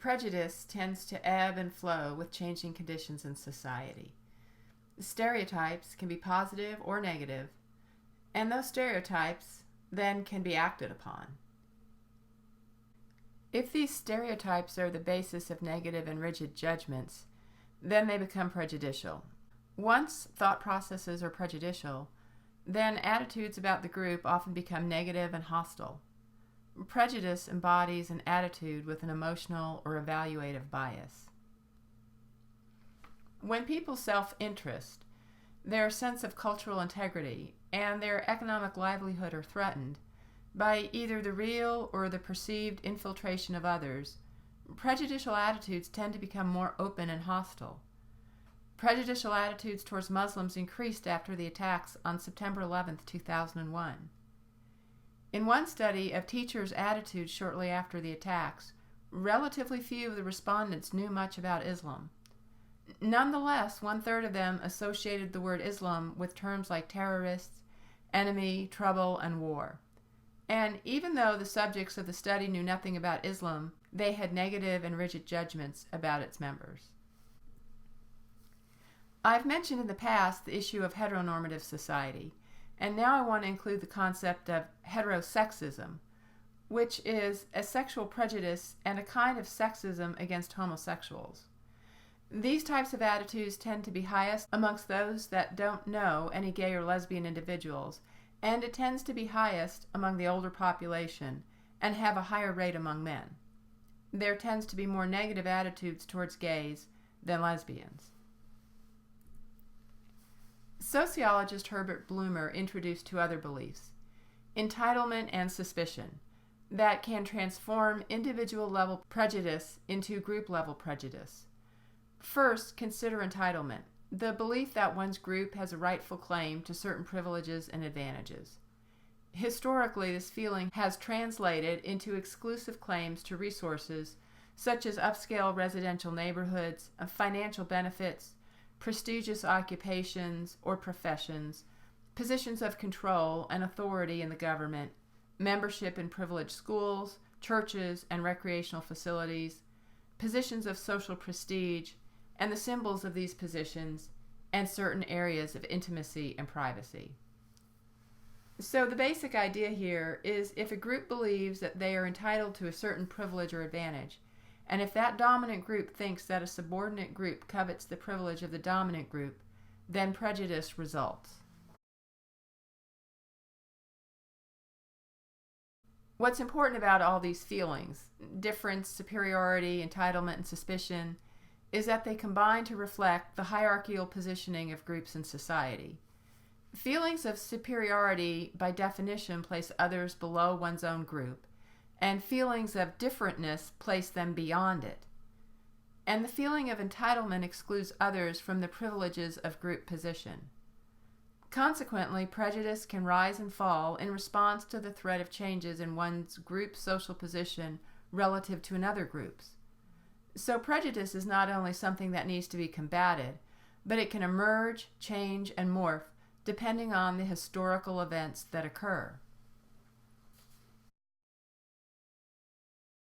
Prejudice tends to ebb and flow with changing conditions in society. Stereotypes can be positive or negative, and those stereotypes then can be acted upon. If these stereotypes are the basis of negative and rigid judgments, then they become prejudicial. Once thought processes are prejudicial, then attitudes about the group often become negative and hostile. Prejudice embodies an attitude with an emotional or evaluative bias. When people's self-interest, their sense of cultural integrity, and their economic livelihood are threatened by either the real or the perceived infiltration of others, prejudicial attitudes tend to become more open and hostile. Prejudicial attitudes towards Muslims increased after the attacks on September 11, 2001. In one study of teachers' attitudes shortly after the attacks, relatively few of the respondents knew much about Islam. Nonetheless, 1/3 of them associated the word Islam with terms like terrorists, enemy, trouble, and war. And even though the subjects of the study knew nothing about Islam, they had negative and rigid judgments about its members. I've mentioned in the past the issue of heteronormative society, and now I want to include the concept of heterosexism, which is a sexual prejudice and a kind of sexism against homosexuals. These types of attitudes tend to be highest amongst those that don't know any gay or lesbian individuals, and it tends to be highest among the older population and have a higher rate among men. There tends to be more negative attitudes towards gays than lesbians. Sociologist Herbert Blumer introduced two other beliefs, entitlement and suspicion, that can transform individual-level prejudice into group-level prejudice. First, consider entitlement, the belief that one's group has a rightful claim to certain privileges and advantages. Historically, this feeling has translated into exclusive claims to resources such as upscale residential neighborhoods, financial benefits, prestigious occupations or professions, positions of control and authority in the government, membership in privileged schools, churches, and recreational facilities, positions of social prestige, and the symbols of these positions, and certain areas of intimacy and privacy. So the basic idea here is if a group believes that they are entitled to a certain privilege or advantage, and if that dominant group thinks that a subordinate group covets the privilege of the dominant group, then prejudice results. What's important about all these feelings, difference, superiority, entitlement, and suspicion, is that they combine to reflect the hierarchical positioning of groups in society. Feelings of superiority, by definition, place others below one's own group, and feelings of differentness place them beyond it. And the feeling of entitlement excludes others from the privileges of group position. Consequently, prejudice can rise and fall in response to the threat of changes in one's group's social position relative to another group's. So prejudice is not only something that needs to be combated, but it can emerge, change, and morph depending on the historical events that occur.